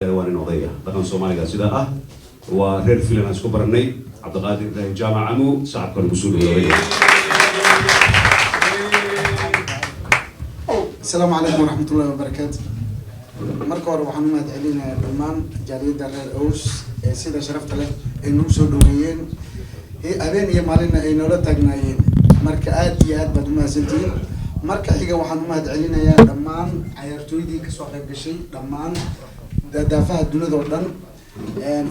وأنا نضيع لكن سومالي قصيدة ورير فيلم أسكو برني عبد القادر جامع عمو صعب كل مسؤول السلام عليكم ورحمة الله وبركاته. مركو روحنا ما تعلينا دمان جاليد الرئيس أوس سيدا شرفت له إنه سودويين هي أبين يمالنا إنه لا تجناين مركات ياد بدو ما سنتين مركا حاجة وحنا ما تعلينا يا دمان عيرتويدي كسوق بشيء دمان دافع الدنيا دوران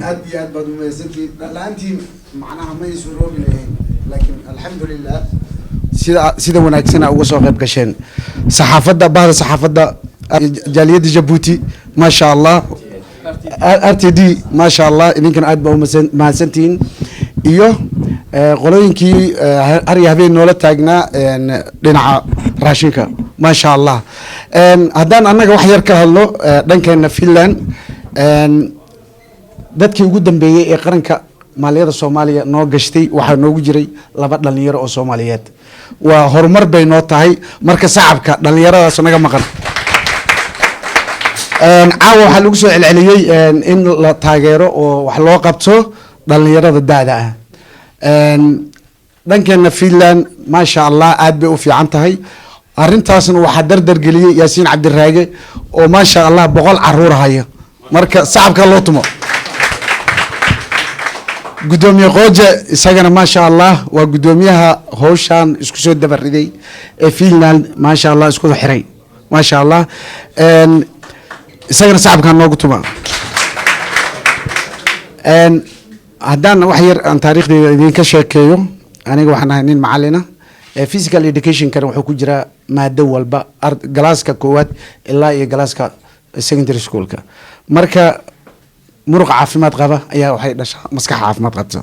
أد ياد بدو ما سنتين لا أنتي معناها ما يسولون لين لكن الحمد لله سيدا وناكسنا وسوق بكشين صحافة بعض صحافة جالية جيبوتي ما شاء الله RTD ما شاء الله يمكن عاد بقوا مع سنتين إيوه قولين كي هري هبين نولا تاجنا لنا راشينكا ما شاء الله هذا أنا وحير كهالله دن كان فيلان dadkii ugu dambeeyay ee qaranka maaliyada Soomaaliya noo gashtay waxa noogu jiray laba dhalinyaro oo Soomaaliyeed waa horumar bay noo tahay marka shacabka dhalinyaradaas naga maqan caawa waxa lagu soo celceliyay in la taageero oo wax loo qabto dhalinyarada daada ah dhankeena Finland ma sha Allah aad bay u fiican tahay arintaasna waxa dardar geliyay Yaasiin Cabdiraage oo ma sha Allah 100 caruur haya marka shacabka loo tumo gudoomiye qooje isagana ma sha Allah waa gudoomiyaha hawshan isku soo dabariday ee Finland ma sha Allah isku xiray ma sha Allah isagana shacabka noogu tuma haddaan wax yar aan taariikhdeeda idinka sheekeeyo aniga waxaan ahay nin macallina physical education kan wuxuu ku jira maado walba galaaska koowaad ilaa iyo galaaska secondary schoolka marka muruq caafimaad qaba ayaa waxay dhashaa maskax caafimaad qabta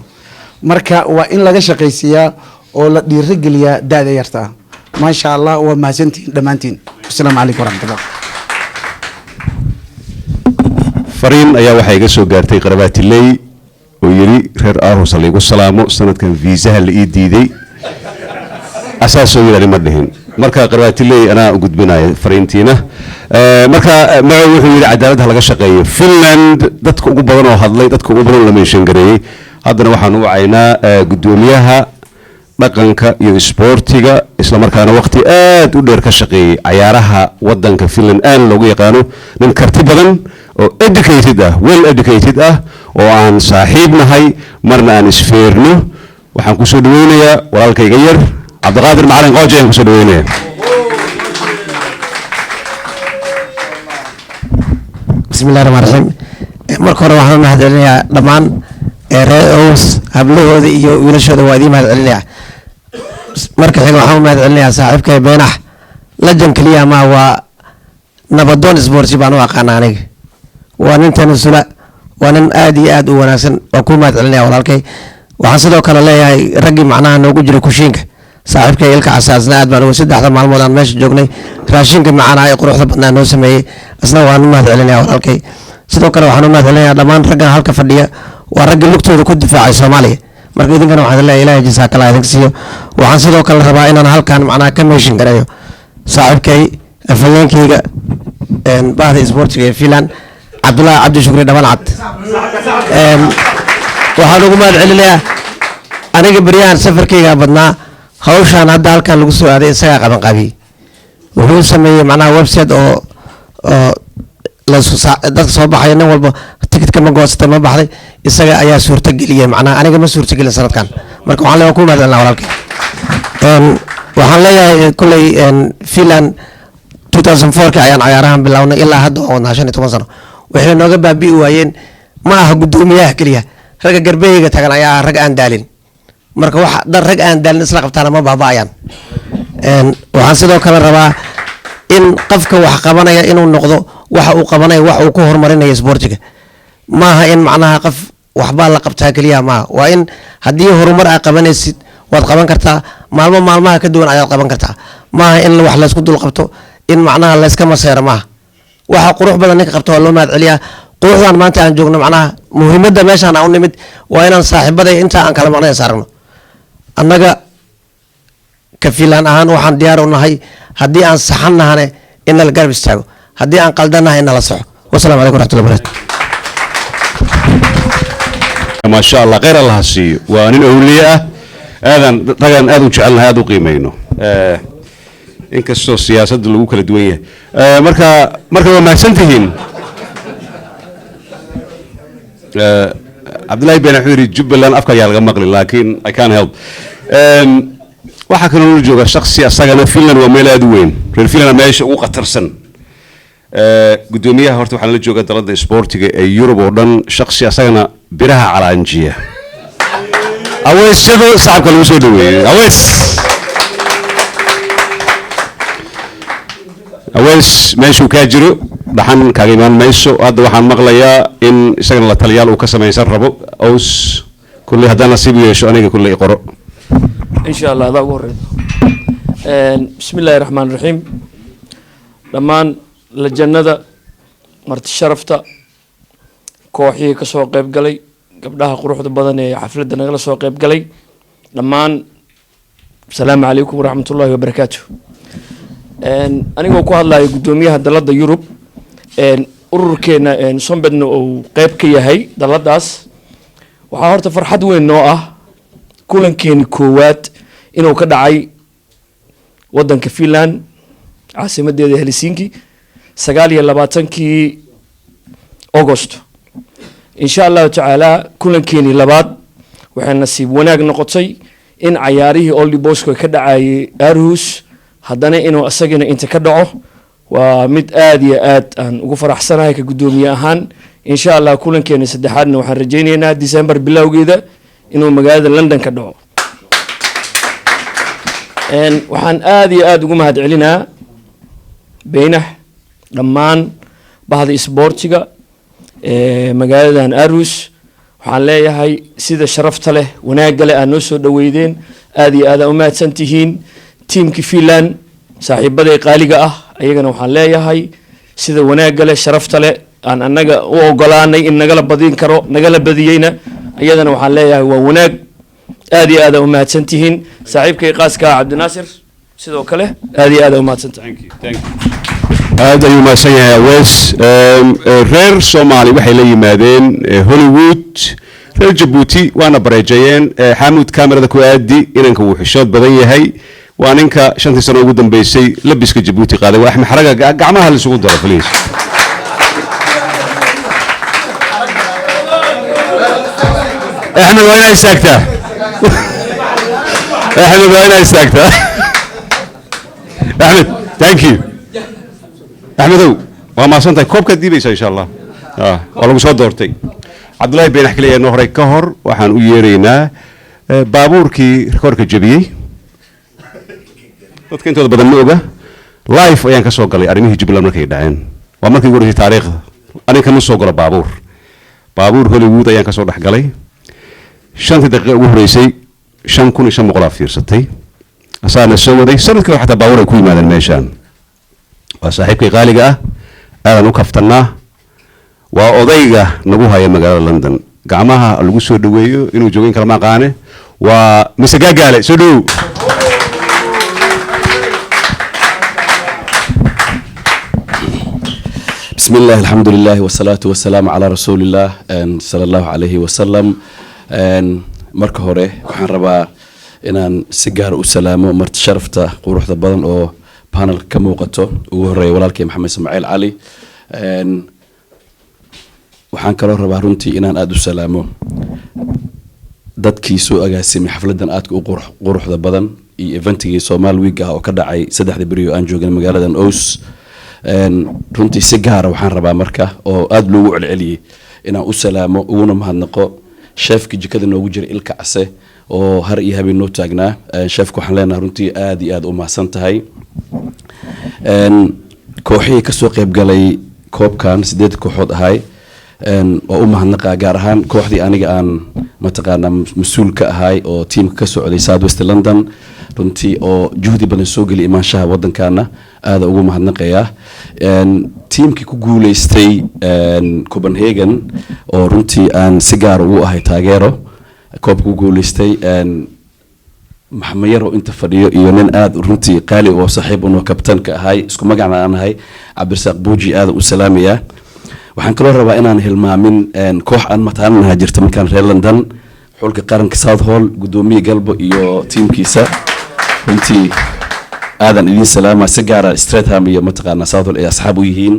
marka waa in laga shaqaysiyaa oo la dhiirigeliyaa daada yarta ma sha Allah waa mahadsantiin dhamaantiin assalaamu calaykum waraxmatullaah fariin ayaa waxay iga soo gaartay qarabaatiley oo yiri reer Aarhus lagu salaamo sanadkan viisaha la ii diiday asaasoo yiri ma dhihin marka qarabaatiley ana u gudbinayo fariintiina marka magacu wuxuu yiri cadaaladda laga shaqeeyo Finland dadka ugu badan oo hadlay dadka ugu badan la meeshan gareeyay haddana waxaan u wacaynaa gudoomiyaha dhaqanka iyo sportiga isla markaana waqti aad u dheer ka shaqeeyay ciyaaraha wadanka Finland aan loogu yaqaano nin karti badan oo educated ah well educated ah oo aan saaxiib nahay marna aan isfeerno waxaan ku soo dhaweynayaa walaalkayga yar Cabdiqaadir Macalin Qooje aan ku soo dhaweynayaa bismillaahir rahmaanir rahiim marka hore waxaan mahadcelinayaa dhammaan reer Aarhus hablahooda iyo wiilashooda waa idin mahadcelinayaa marka xiga waxaan mahadcelinayaa saaxiibkay Beenax lajan kaliya ma waa nabadoon sports baan u aqaan aniga waa nin tanasula waa nin aad iyo aad u wanaagsan oo ku mahadcelinayaa walaalkay waxaan sidoo kale leeyahay ragii macnaha noogu jira kushiinka saaxiibkay ilka asaasna aad baan ugu saddexda maalmood aan meesha joognay raashinka macana ay quruxda badnaa noo sameeyay asna waan u mahadcelinayaa walaalkay sidoo kale waxaan u mahadcelinayaa dhammaan raggan halka fadhiya waa ragga lugtooda ku difaacay Soomaaliya marka idinkana waxaan leeyahay Ilaahay jazaakallaahu idinka siiyo waxaan sidoo kale rabaa inaan halkan macnaha ka meeshin gareeyo saaxiibkay afayeenkayga bahda sportiga ee Finland Abdullah Abdi Shukri Dhabalcad waxaan ugu mahadcelinayaa aniga bariyaan safarkayga badnaa hawshan hadda halkan lagu soo aaday isaga qaban qabi wuxuu sameeyay macnaha website oo la dadka soo baxay nin walba ticket ma goostay ma baxday isaga ayaa suurta geliyay macnaha aniga ma suurta gelin sanadkan marka waxaan leeyahay ku mahadcelinayaa walaalkay waxaan leeyahay kulay Finland 2004 ayaan ciyaarahan bilownay ilaa hadda oo 15 sano waxay nooga baabi'i waayeen ma aha gudoomiyaha kaliya ragga garbeeyga tagan ayaa rag aan daalin marka waxa dad rag aan daalin isla qabtaan ma baabaayaan waxaan sidoo kale rabaa in qofka wax qabanaya inuu noqdo waxa uu qabanayo wax uu ku horumarinayo sportiga ma aha in macnaha qof waxba la qabtaa kaliya ma waa in hadii horumar aad qabanaysid waad qaban kartaa maalmaha ka duwan ayaad qaban kartaa ma aha in wax la isku dul qabto in macnaha la iska maseero ma waxa qurux badan ninka qabto loo mahadceliyaa quruxdan maanta aan joogno macnaha muhiimadda meeshan aan u nimid waa inaan saaxiibaday inta aan kala maqnay saarno annaga ka Finland ahaan waxaan diyaar u nahay haddii aan saxan nahane in la garab istaago haddii aan qaldan nahay in la saxo wassalaamu calaykum waraxmatullahi wabarakaatuh ما شاء الله غير الله هسي وأنا أولياء هذا طبعا هذا وجعلنا هذا وقيمينه إنك السياسة اللي الدوية مركا ما سنتهين عبد الله بن حوري جب لنا أفكار يا مقلي لكن I can't help waxaa kaloo jooga shakhsi asagana Finland waa meel aad u weyn reer Finland meesha ugu qatarsan gudoomiyaha horta waxaa la jooga dalada sportiga ee Europe oo dhan shakhsi asagana biraha calaanjiya awees shaqo saabka lagu soo dhaweeyay awees meeshuu ka jiro dhaxan kaaga imaan mayso hadda waxaan maqlayaa in isagana la taliyaal uu ka samaysan rabo aws kulli haddana nasiib yeesho aniga kulli qoro إن شاء الله هذا هو بسم الله الرحمن الرحيم لمان للجنة مرت شرفتا كوحي كسوق قيب قلي قبلها قروح بدني حفلة نقل سوق قيب قلي لمان السلام عليكم ورحمة الله وبركاته أنا أقول الله يقدميها دلالة يوروب أركنا صنبنا قيب كي هي دلالة داس وحاورت فرحة وين نوعه كلن كوات إنه كدعي ودن كفيلان عاصمة دي هلسنكي سقالي اللباتنكي أغسطس إن شاء الله تعالى كلن كيني لبات وحنا نسيب وناق نقطي إن عياريه أولي بوسكو كدعي أروس هدنا إنه أساقنا إنت كدعوه ومد آدي آد أن وقفر أحسنها كقدومي أهان إن شاء الله كلن كيني سدحادنا وحن رجينينا ديسمبر بلاو جيدا إنه مقالة لندن كدعو وحن آدي وقوم هاد علينا بينه لمان بعض إسبورتيغا مقالة أروس وحن لا هاي سيدة شرفت له وناقل أنوسو دويدين آدي أمات سنتهين تيم كفيلان صاحب بدأ قاليقا أيقنا وحن لا هاي سيدة وناقل شرفت له أن أنقا وقلاني إن نقل بدين كرو نقل بديينا أيضا وحن لا هو وناق آدي أمات سنتهين صاحب كي قاسكا عبد الناصر سيدو كله آدي أمات سنتهين هذا يوم سيا ويس غير صومالي وحي لي مادين هوليوود غير جيبوتي وانا بريجيين حامود كاميرا دكو آدي إنك وحشود بدي هاي وانك شنتي سنة قدام بيسي لبسك جيبوتي قادة واحمي حرقة قعمها اللي سقود دارا فليس احمد وين يساكته احمد وين يساكته احمد ثانك يو احمدو وما صنت كوب كديبيس ان شاء الله والله سو دورتي عبد الله بين حكي لي انه هري كهر waxaan u yeereynaa baabuurkii rekoorka jabiyay dadka intooda badan ma oga live ayaan ka soo galay arimihii Jubbaland markay dhaceen waa markii ugu horeysay taariikhda aniga kama soo galo baabuur Hollywood ayaan ka soo dhax galay 5 daqiiqo ugu horeysay 5,500 fiirsatay asaana soo waday sanadkii xataa baabuur ay ku yimaadeen meeshaan وصاحبك غالي أنا نكفتنا وأضيع نبوها يا مجال لندن قامها الوسود دويو إنه جوين كلام قانة ومسجع قال سدو بسم الله الحمد لله والصلاة والسلام على رسول الله صلى الله عليه وسلم مركهوري وحن ربا إن سجار وسلامه مرت شرفته وروح بدن أو بانل كموقته وهري ولكن محمد اسماعيل علي waxaan kaloo rabaa runtii inaan aad u salaamo dadkii soo agaasimay xafladan aadka u quruxda badan iyo eventigii Soomaali Week oo ka dhacay 3 beri oo aan joogay magaaladan Oos runtii si gaar ah waxaan rabaa marka oo aad loogu celceliyay inaan u salaamo uguna mahadnaqo chefki jikada noogu jira Ilka Case oo har iyo habeen noo taagnaa chefku waxaan leenahay runtii aad iyo aad u mahadsan tahay kooxihii ka soo qayb galay koobkan 8 kooxood ahay oo u mahadnaqa gaar ahaan kooxdii aniga aan mataqaana mas'uul ka ahay oo teamka ka socday South West London runtii oo juhdi badan soo gali imaanshaha wadankaana aad ugu mahadnaqaya teamkii ku guuleystay Copenhagen oo runtii aan si gaar ugu ahay taageero koobka ku guuleystay maxamed yaro inta fadhiyo iyo nin aad runtii qaali oo saaxiib oo kabtan ka ahay isku magacna aan ahay Cabdirasaaq Buuji aad u salaamaya waxaan kaloo rabaa inaan hilmaamin koox aan mataalanaha jirta markaan reer london xulka qaranka south hall gudoomiye galbo iyo tiimkiisa runtii aadan idin salaama si gaara stratham iyo mataqaana south hall ay asxaab u yihiin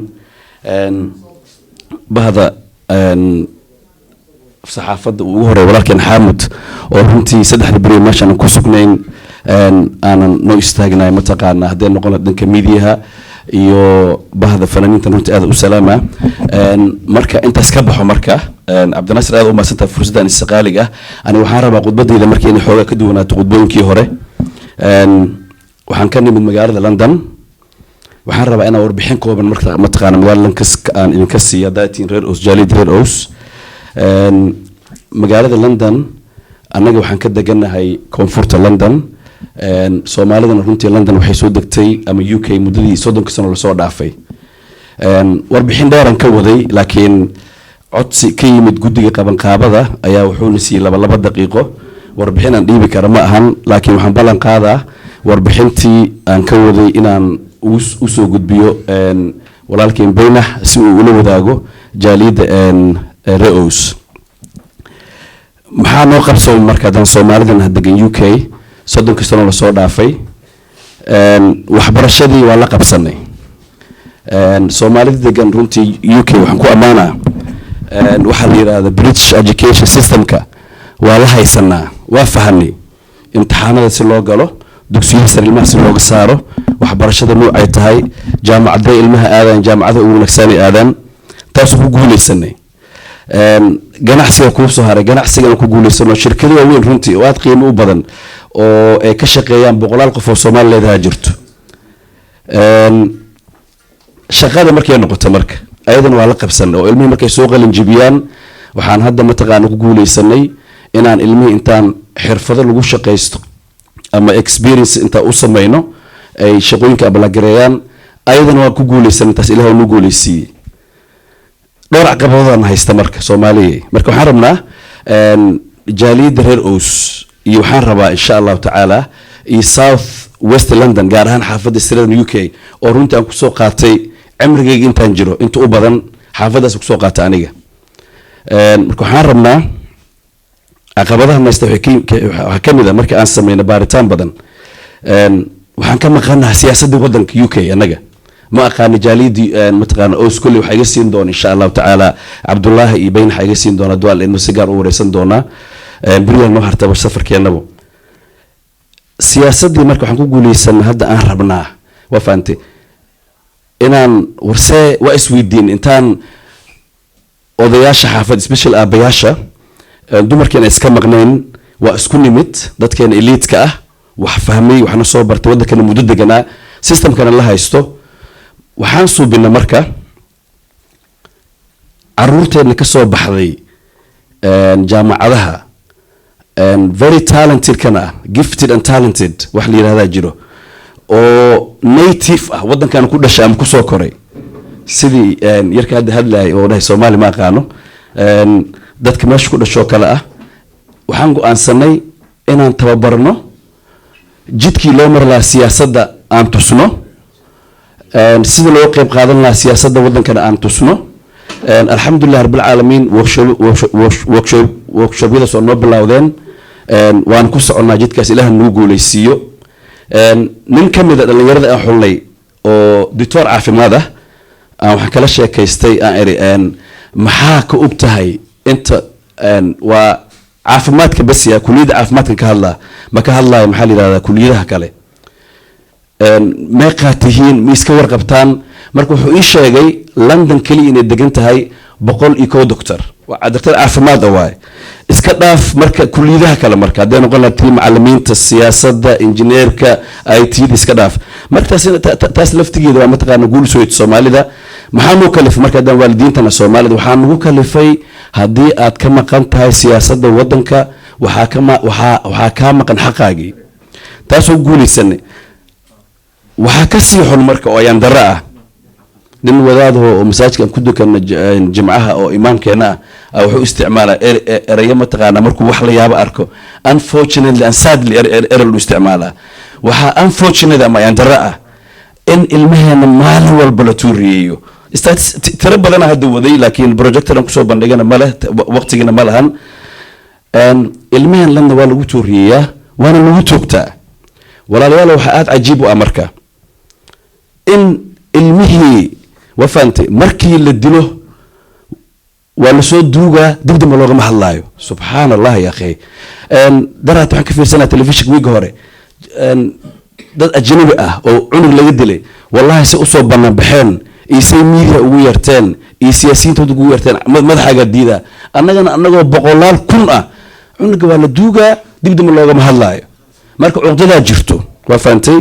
bahda saxaafadda ugu horeey walaalkeen xaamud oo runtii 3 beri meeshaan ku sugnayn aanan noo istaagnaay mataqaana haddii noqon dhanka midiyaha iyo bahda fanaaniinta runtii aad u salaama marka intaas ka baxo marka cabdinaasir aad u maasanta fursaddan istiqaaliga ah ani waxaan rabaa khudbadayda markii inay xoogaa ka duwanaato khudbooyinkii hore waxaan ka nimid magaalada london waxaan rabaa inaan warbixin kooban marka mataqaana magaalada aan idinka siiya daatiin reer ows jaalid reer ows magaalada london annaga waxaan ka deganahay koonfurta london soomaalidana runtii london waxay soo degtay ama UK muddadii 30 sano la soo dhaafay warbixin dheeran ka waday laakiin codsi ka yimid guddiga qabanqaabada ayaa wuxuu na siiyey 2 daqiiqo warbixin aan dhiibi kara ma ahan laakiin waxaan ballan qaadaa warbixintii aan ka waday inaan u soo gudbiyo walaalkeen Beynax si uu ula wadaago jaaliyadda reews maxaa noo qabsoon marka dan Soomaalidan degan UK 30 sano la soo dhaafay waxbarashadii waa la qabsanay Soomaalida degan runtii UK waxaan ku amaanaa waxa la yiraahdo British education systemka waa la haysanaa waa fahanay imtixaanada si loo galo dugsiga sare ilmaha si looga saaro waxbarashada noocay tahay jaamacadda ilmaha aadan jaamacada ugu wanaagsan aadan taas ku guuleysanay ganacsiga ku soo haray ganacsiga ku guuleysano shirkado waaweyn runtii oo aad qiimo u badan oo ay ka shaqeeyaan boqolaal qof oo Soomaaliyeed ha jirto shaqada markay noqoto marka ayadan waa la qabsanay oo ilmihii markay soo qalin jibiyaan waxaan hadda mataqaana ku guuleysanay inaan ilmihii intaan xirfado lagu shaqeysto ama experience inta u sameeyno ay shaqooyinka abalaagareeyaan ayadan waa ku guuleysanay taas ilaahay uu guuleysiyay dhowr caqabadoodan haysta marka Soomaaliyeed marka waxaan rabnaa jaaliyadda reer ows iyo waxaan rabaa insha Allah taala iyo South West London gaar ahaan xaafadda Streatham UK oo runtii aan ku soo qaatay cimrigayga intaan jiro inta u badan xaafaddaas ku soo qaatay aniga marka waxaan rabnaa caqabadaha maysta waxa kamid ah marka aan sameeyno baaritaan badan waxaan ka maqanahay siyaasadda waddanka UK anaga ma aqaan jaaliyadii mataqaana ows kulli waxa iga siin doona insha Allah taala Cabdullaahi iyo Beynax iga siin doona dual inuu si gaar u wareysan doona bariyan noo hartaba safarkeenabo siyaasadii marka waxaan ku guuleysan hadda aan rabnaa waa faantay inaan warsee waa isweydiin intaan odayaasha xaafad special aabayaasha dumarkeena iska maqnayn waa isku nimid dadkeena elite-ka ah wax fahmay waxna soo bartay waddankana muddo deganaa systemkana la haysto waxaan suubina marka caruurteena ka soo baxday jaamacadaha very talented kana gifted and talented wax la yiraahdaa jiro oo native ah waddankan ku dhashay ama ku soo koray sidii yarka hadlaay oo dhahay Soomaali ma aqaano dadka meesha ku dhasho kale ah waxaan go'aansanay inaan tababarno jidkii loo mar lahaa siyaasadda aan tusno sida loo qayb qaadan lahaa siyaasadda waddankana aan tusno alxamdulillah rabbil caalamiin workshop-yada soo noo bilowdeen waan ku soconaa jidkaas ilaaha nagu guuleysiiyo nin ka mid ah dhalinyarada aan xulnay oo doctor caafimaad ah waxaan kala sheekaystay aan eri maxaa ka og tahay inta waa caafimaadka bas ya kuliyada caafimaadka ka hadlaa ma ka hadlaayo maxaa la yiraahdaa kuliyadaha kale meeqa tihiin ma iska warqabtaan marka wuxuu ii sheegay London kaliya inay degan tahay 101 doctor waa doctor caafimaad waay iska dhaaf marka kuliyadaha kale marka hadday noqon lahayd macallimiinta siyaasadda injineerka IT iska dhaaf marka taas laftigeeda waa mataqaana guul soo Soomaalida maxaa noo kalif marka hadaan waalidiintana Soomaalida waxaa nagu kalifay haddii aad ka maqan tahay siyaasadda waddanka waxaa ka maqan xaqaagii taasoo guuleysanay waxaa ka sii xun marka oo ayaan darro ah nin wadaad oo masaajidkan ku dukana jimcaha oo imaamkeena ah wuxuu isticmaalaa erayo mataqaana markuu wax la yaabo arko unfortunately and sadly error lu isticmaalaa waxaa unfortunately ama ayaan darro ah in ilmaheena maalin walba la tuuriyeeyo tiro badana hadda waday laakiin projector aan kusoo bandhigana ma leh waqtigina ma lahan ilmaheen lana waa lagu tooriyeyaa waana lagu toogtaa walaalayaal waxaa aada cajiib u ah marka in ilmihii waa fahamtay markii la dilo waa lasoo duugaa dibdamba loogama hadlaayo subxaan allah ya akhay daraat waxaan ka fiirsanaa telefishinka wiiga hore dad ajnabi ah oo cunug laga dilay wallahi se usoo banaan baxeen isay miidiya ugu yarteen iyo siyaasiyiintooda ugu yarteen madaxaaga diida annagana annagoo boqolaal kun ah cunuga waa la duugaa dibdamba loogama hadlaayo marka cuqdadaa jirto waa fahamtay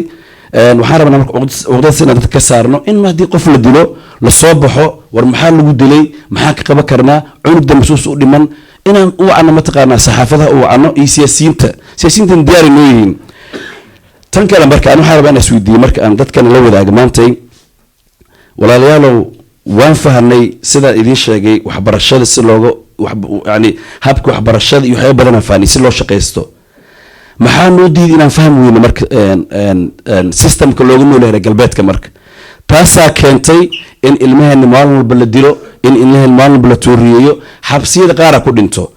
waxaan rabnaa marka cuqdadaas inaan dadka ka saarno in haddii qof la dilo lasoo baxo war maxaa lagu dilay maxaa ka qaban karnaa cunug damasuus u dhiman inaan u wacno mataqaanaa saxaafadaha u wacno iyo siyaasiyiintan diyaari noo yihiin tan kale marka aan waxaan rabaa inaan isweydiiyo marka aan dadkan la wadaaga maantay walaalayaalow waan fahanay sidaan idiin sheegay waxbarashada si looga yani habka waxbarashada iyo waxyaaba badan aan fahanay si loo shaqaysto maxaa noo diiday inaan fahmi weyno marka systemka looga noolyahay galbeedka marka taasaa keentay in ilmaheena maalin walba la dilo in ilmaheena maalin walba la tooriyeeyo xabsiyada qaara ku dhinto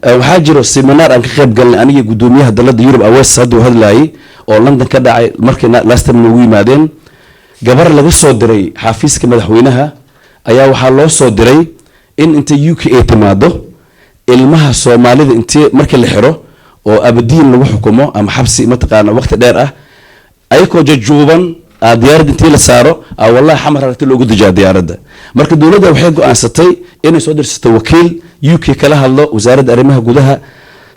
waxaa jiro seminar aan ka qayb galnay aniga gudoomiyaha dalada Europe Awards hadda uu hadlayay oo London ka dhacay markii last time noogu yimaadeen gabar laga soo diray xafiiska madaxweynaha ayaa waxaa loo soo diray in inta UK ay timaado ilmaha Soomaalida intii markii la xiro oo abadiin lagu xukumo ama xabsi mataqaana waqti dheer ah ayagoo jajuuban diyaarad intii la saaro wallahi xamar aragti loogu dajaa diyaaradda marka dawladda waxay go'aansatay inay soo dirsato wakiil UK kala hadlo wasaaradda arrimaha gudaha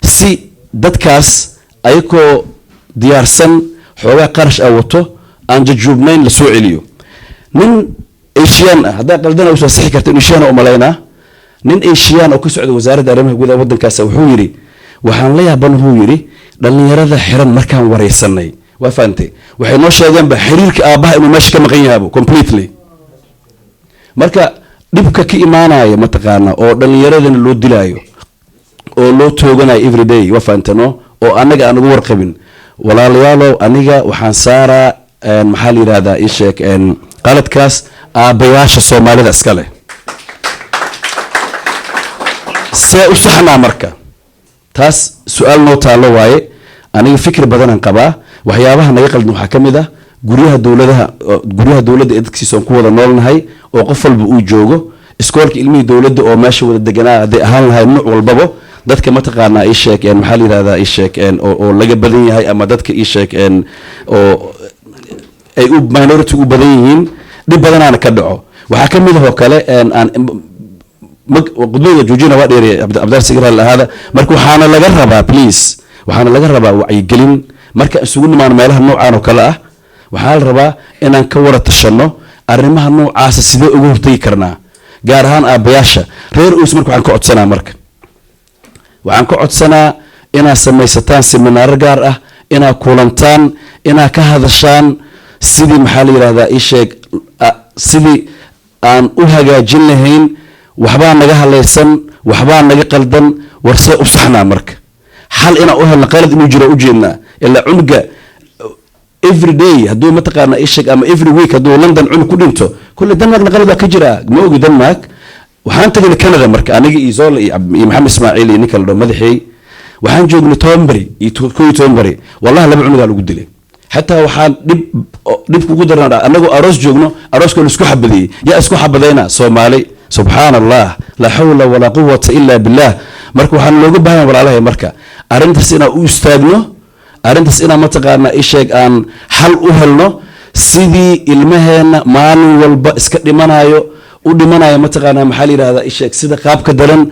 si dadkaas ayagoo diyaarsan xoogaa qarash ah wato aan jajuubnayn la soo celiyo nin Asian ah hadaa qaldana u soo sixi karta in Asian oo maleena nin Asian oo ka socda wasaaradda arrimaha gudaha wadankaas wuxuu yiri waxaan la yaaban uu yiri dhalinyarada xiran markaan wareysanay waa faantay waxay noo sheegeen ba xiriirka aabaha inuu meesha ka maqan yahay completely marka dhibka ka imaanaya mataqaana oo dhalinyaradana loo dilaayo oo loo tooganayo every day waa faantano oo anaga aan ugu warqabin walaalayaalow aniga waxaan saaraa maxaa la yiraahdaa ii sheeg qaladkaas aabayaasha Soomaalida iska leh see u saxnaa marka taas su'aal noo taalo waaye aniga fikir badan aan qabaa waxyaabaha naga qaldan waxa kamid ah guryaha dawladda ee dadkiisa ku wada noolnahay oo qof walba uu joogo iskoolka ilmihii dawladda oo meesha wada deganaa haday ahaan lahay nooc walbaba dadka mataqaanaa ii sheeg maxaa la yiraahdaa ii sheeg oo laga badan yahay ama dadka ii sheeg oo ay u minority u badan yihiin dib badanaana ka dhaco waxaa kamid ah oo kale aan qudbada joojina waa dheeriyay Abdar Sigaral hada marka waxaana laga rabaa please waxaana laga rabaa wacyigelin marka isugu nimaan meelaha noocan oo kale ah waxaa la rabaa inaan ka wada tashano arrimaha noocaas sidoo ugu hortagi karnaa gaar ahaan aabayaasha reer uus marka waxaan ka codsanaa marka waxaan ka codsanaa inaad samaysataan seminar gaar ah inaad kulantaan inaad ka hadashaan sidii maxaa la yiraahdaa ii sheeg sidii aan u hagaajin lahayn waxbaa naga halaysan waxbaa naga qaldan warse u saxnaa marka xal inaan u helna qalad inuu jiro u jeednaa ilaa cunuga every day hadduu mataqaana ii sheeg ama every week hadduu London cunug ku dhinto kulli Denmarkna qalad baa ka jira ma ogi Denmark waxaan tagnay Canada marka aniga iyo Zola iyo Maxamed Ismaaciil iyo ninka la dhaho madaxay waxaan joognay Tombari iyo Tombari wallahi laba cunuga lagu dilay حتى waxaan dib ugu darnaa anagu aroos joogno arooska la isku xabadiyay yaa isku xabadayna Soomaali subhanallah la hawla wala quwwata illa billah marka waxaan looga baahan walaalahay marka arintaas ina u istaagno arintaas ina mataqaana isheeg aan hal u helno sidii ilmaheena maalin walba iska dhimanayo u dhimanayo mataqaana maxaa la yiraahdaa isheeg sida qaabka daran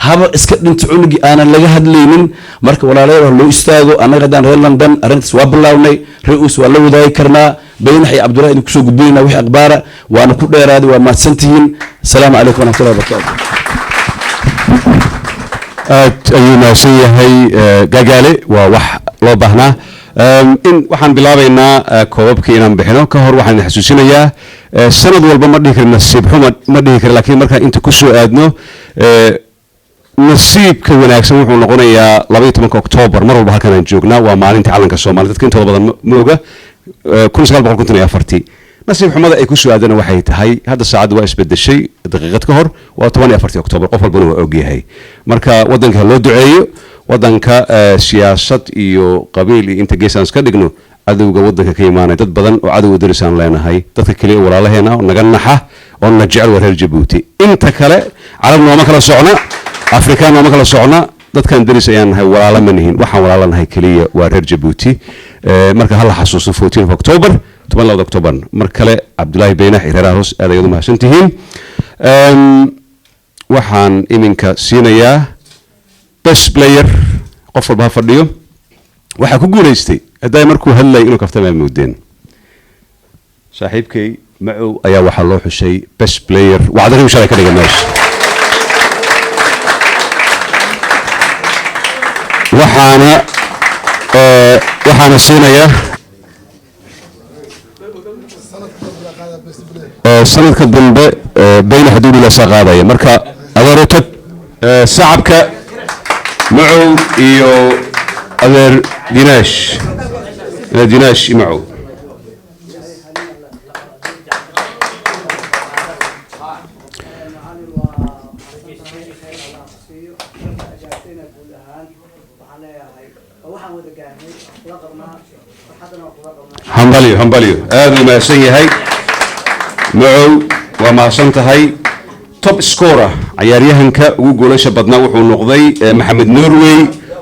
haba iska dhinta cunugi aanan laga hadlaynin marka walaalayaal loo istaago anaga hadaan reer London arintaas waa bilawnay reeus waa la wadaay karnaa baynax iyo Cabdullaahi idinku soo gudbinayna wixii akhbaara waana ku dheeraaday waa maadsantihiin salaamu calaykum wa rahmatullahi wa barakaatuh ayuu naasan yahay gagaale waa wax loo baahnaa in waxaan bilaabaynaa koobabkii inaan bixino ka hor waxaan xasuusinayaa sanad walba ma dhihi karna nasiib xumo ma dhihi kar laakiin marka inta ku soo aadno nasiibka wanaagsan wuxuu noqonayaa 12 Oktoobar mar walba halkan aan joognaa waa maalinta calanka Soomaaliya dadka intooda badan ma oga 1954 nasiib xumada ay ku soo aadana waxay tahay hadda saacaddu waa isbedeshay daqiiqad ka hor waa 14 Oktoobar qof walbana waa ogyahay marka waddanka loo duceeyo waddanka siyaasad iyo qabiil iyo inta geesaan iska dhigno cadowga waddanka ka imaanay dad badan oo cadowga darisaan leenahay dadka kaliya walaalaheena oo naga naxa oo na jecel waa reer Jabuuti inta kale carab nooma kala socna afrikaan nooma kala socna dadkan daris ayaan nahay walaalo ma nihin waxaan walaalo nahay kaliya waa reer Jabuuti marka hal xasuuso 14 Oktoobar 12 Oktoobar mar kale Cabdullaahi Beynax reer Aroos aad ayaad u mahadsantihiin waxaan iminka siinayaa best player qof walba ha fadhiyo waxaa ku guulaystay hadday markuu hadlay inuu kaftama moodeen saaxiibkay macow ayaa waxaa loo xushay best player wacdarihi shalay ka dhiga meesha waxaana siinayaa sanadka dambe Beynax hadduu la saa qaadaya marka adeero tag sacabka macow iyo adeer dinaash macow hambalyo aad u mahadsan yahay macow waa mahadsan tahay top scorer ciyaaryahanka ugu goolasha badnaa wuxuu noqday maxamed Norway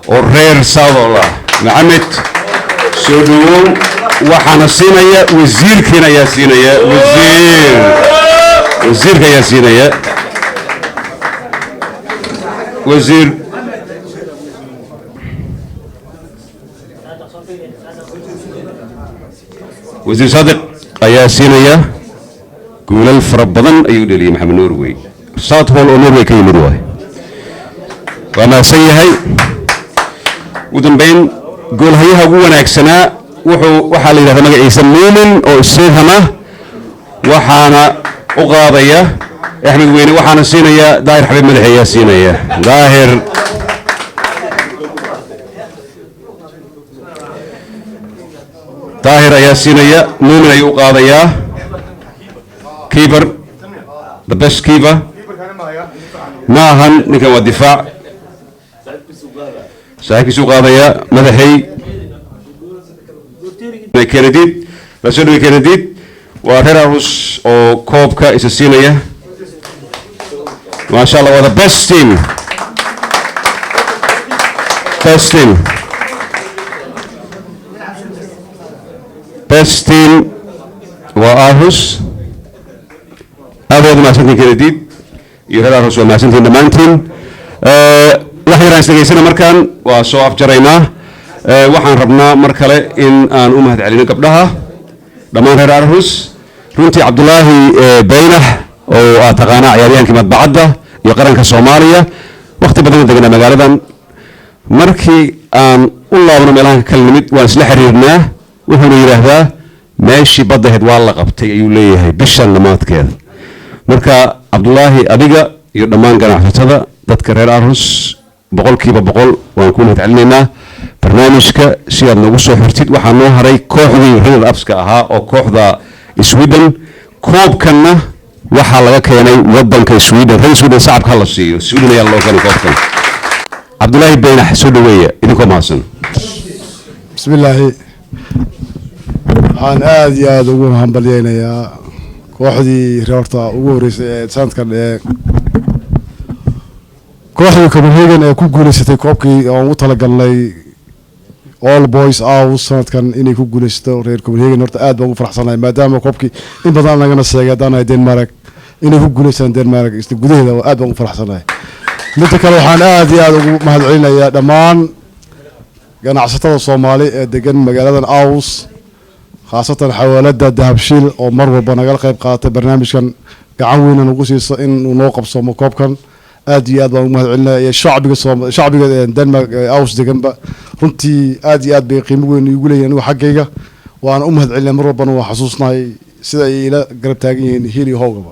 oo reer Saadola maxamed soo dhawow waxaana siinaya wasiirkiina ayaa siinaya wasiirka ayaa siinaya wasiir Sadiq ayaa siinaya guulal fara badan ayuu dhaliyay maxamed Norway South Hall oo Norway ka yimid waa mahadsan yahay ugu dambeyn goolhayaha ugu wanaagsanaa waxaa la yidhahdaa magaciisa Muumin oo isagana waxaana u qaadaya Axmed Weyne waxaana siinaya Daahir Xabiib Madax ayaa siinaya Daahir ayaa siinaya Muumin ayuu u qaadayaa keeper the best keeper maahan ninkan waa difaac saaxiibkiisu qaadaya madaxay Kennedy la soo dhaway Kennedy waa reer Aroos oo koobka isa siinaya ما شاء الله waa the best team waa Aarhus aad ma santiin Kennedy iyo reer Aarhus waa maasantiin dhammaantiin wax yaraan isdhegaysana markaan waa soo afjaraynaa waxaan rabnaa mar kale in aan u mahadcelino gabdhaha dhammaan reer Aarhus runtii Cabdullaahi Beynax oo aad taqaanaa ciyaaryahankii madbacadda iyo qaranka Soomaaliya waqti badan deganaa magaaladan markii aan u laabno meelaha kala nimid waan isla xiriirnaa wuxuuna yiraahdaa meeshii baddaheed waa la qabtay ayuu leeyahay bishan dhamaadkeeda marka Cabdullaahi adiga iyo dhammaan ganacsatada dadka reer Aarhus boqolkiiba boqol waan ku mahadcelinaynaa barnaamijka si aad nagu soo xirtid waxaa noo haray kooxdii reer Abska ahaa oo kooxda Sweden koobkana waxaa laga keenay waddanka Sweden reer Sweden sacabka la siiyo Sweden ayaa loo keenay koobkan Cabdullaahi Beynax soo dhaweeya idinkoo mahadsan bismillaahi waxaan aad iyo aad ugu hambalyaynayaa kooxdii reerta ugu horeysay ee sanadkan kooxdii Copenhagen ee ku guuleysatay koobkii oo ugu talagalnay all boys out sanadkan inay ku guuleysto reer Copenhagen horta aad baan ugu faraxsanahay maadaama koobkii in badan lagana sheegay hadaan Denmark inay ku guuleystaan Denmark isla gudaheeda aad baan ugu faraxsanahay midda kale waxaan aad iyo aad ugu mahadcelinayaa dhammaan ganacsatada Soomaali ee degan magaaladan Aarhus khaasatan xawaalada Dahabshiil oo mar walba naga qayb qaatay barnaamijkan gacan weyn ugu siiso in uu noo qabsamo koobkan aad iyo aad baan ugu mahadcelinayaa shacbiga Denmark Aarhus deganba runtii aad iyo aad bay qiimo weyn ugu leeyihiin xaggayga waan u mahadcelinayaa mar walba waan xasuusnahay sida ay ila garab taagan yihiin Hili Hogaba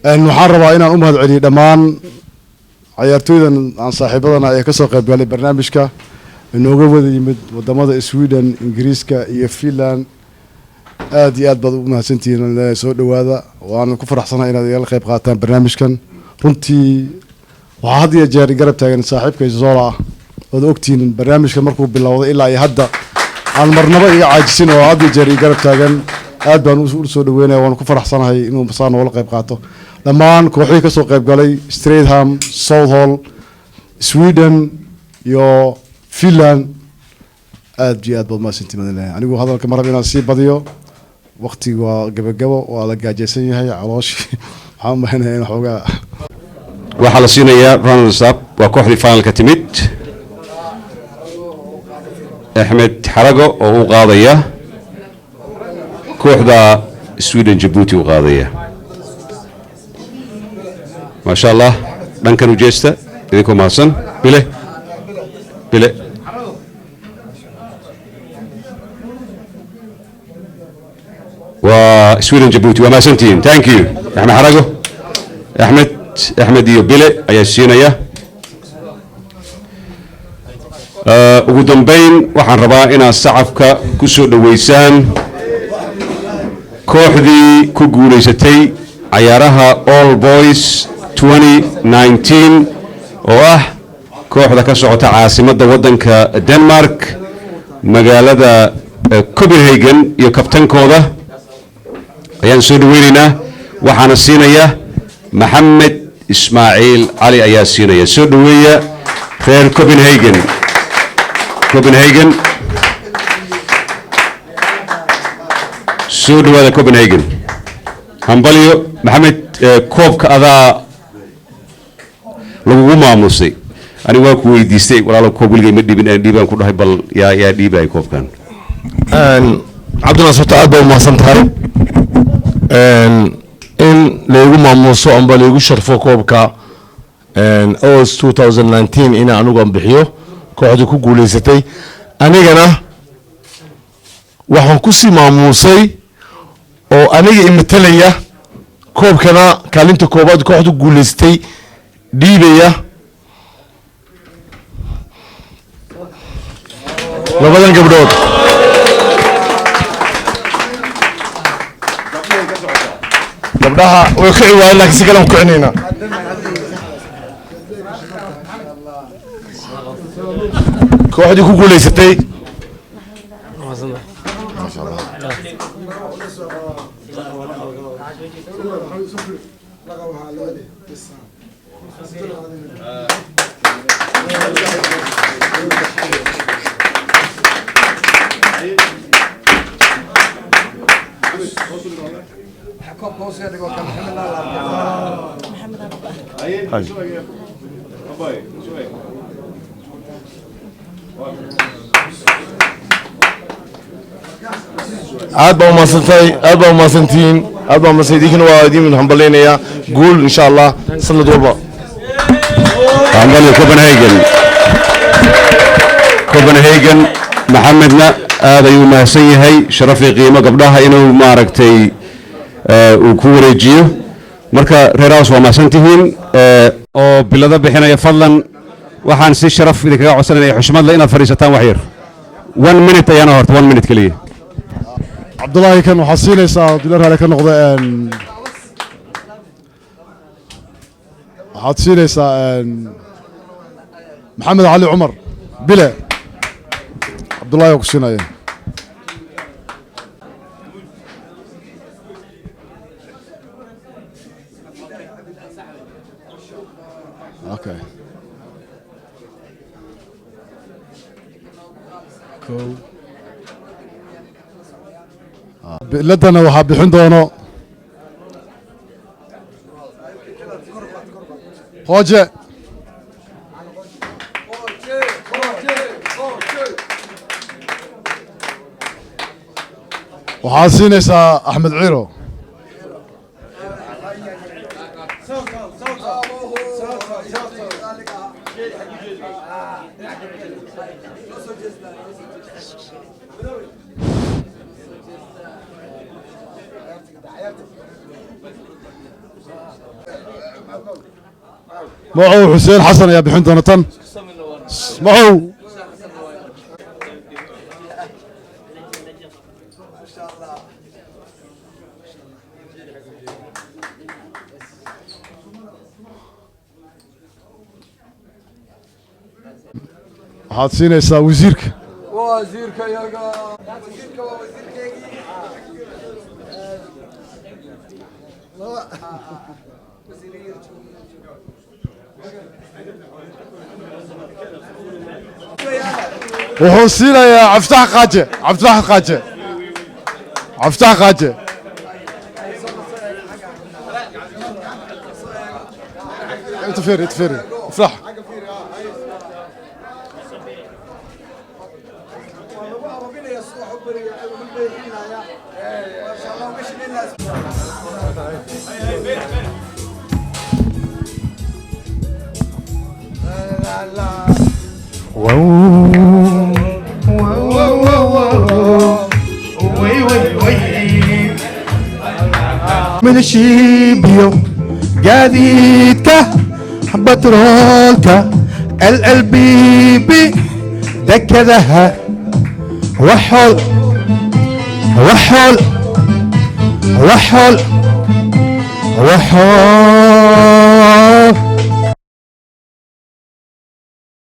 waxaan rabaa inaan u mahadceliyo dhammaan ciyaartooydan aan saaxiibadana ay ka soo qayb galay barnaamijka inooga wada yimid wadamada Sweden Ingiriiska iyo Finland aad iyo aad baad u mahadsantihiin soo dhawaada waan ku faraxsanahay inaad igala qayb qaataan barnaamijkan runtii waxaa had iyo jeer garab taagan saaxiibkay Zola ah ood ogtihiin barnaamijkan markuu bilowday ilaa iyo hadda aan marnaba iga caajisin oo had iyo jeer garab taagan aad baan u soo dhaweynayaa waan ku faraxsanahay inuu masaan wala qayb qaato dhammaan kooxihii ka soo qayb galay Stratham, Southall, Sweden iyo Finland aad iyo aad baad mahadsantihiin anigu hadalka marab inaan sii badiyo waqtigu waa gabagabo waa la gaajaysan yahay calooshii waxaan mahaynayaa in xoogaa waxaa la siinayaa runners up waa kooxdii finalka timid axmed xarago oo u qaadaya kooxda Sweden Djibouti u qaadaya maasha allah dhankan u jeesta idinkoo mahadsan bile وسويدن جيبوتي وما سنتين ثانك يو احنا حرقه احمد iyo bile ayaa siinaya ugu dambeyn waxaan rabaa inaad sacafka ku soo dhaweysaan kooxdii ku guuleysatay ciyaaraha All Boys 2019 oo ah kooxda ka socota caasimadda waddanka Denmark magaalada Copenhagen iyo kabtankooda ayaan soo dhaweynaynaa waxaana siinaya maxamed ismaaciil cali ayaa siinaya soo dhaweeya reer Copenhagen soo dhawaada Copenhagen hambalyo maxamed koobka adaa lagugu maamusay ani waa ku weydiistay walaalo koob weligay ma dhibin aan dhiibaan ku dhahay bal yaa dhiibay koobkan cabdinaasir aad baa u mahadsan tahay in laygu maamuuso amba laygu sharfo koobka OS 2019 in anigu aan bixiyo kooxdii ku guuleysatay anigana waxaan ku sii maamuusay oo aniga imatalaya koobkana kaalinta koobaad kooxdu guuleysatay dhiibaya labadan gabdhood gabdhaha way ku ciwaayeen laakiin si kale aan ku cinayna kooxdii ku guuleysatay aad baa umahadsantahay aad baa umahadsantihiin aad baa umahadsan idinkana waa idin hambaleynayaa guul insha allah sanad walba hambalyo Copenhagen maxamedna aad ayuu mahadsan yahay sharafii qiimo gabdhaha inuu maaragtay uu ku wareejiyo marka reeraas waa mahadsantihiin oo bilada bixinaya fadlan waxaan si sharaf idinkaga codsanayaa xushmad la inaad fadhiisataan wax yar 1 minute ayaana horta 1 minute kaliya cabdullaahi kan waxaa siinaysaa dilar hale ka noqda waxaad siinaysaa maxamed cali cumar bile cabdullaahi oo ku siinaya okay biladana waxaa bixin doono hooje waxaa siinaysaa axmed ciiro معو حسين حسن يا بحين دونتان معو waxaad siinaysaa wasiirka wuxuu siinayaa cabditax qaaje cabditax qaaje اتفري افرح من الشيبيو جديدك بترولك البيبي دكدها وحول وحول وحول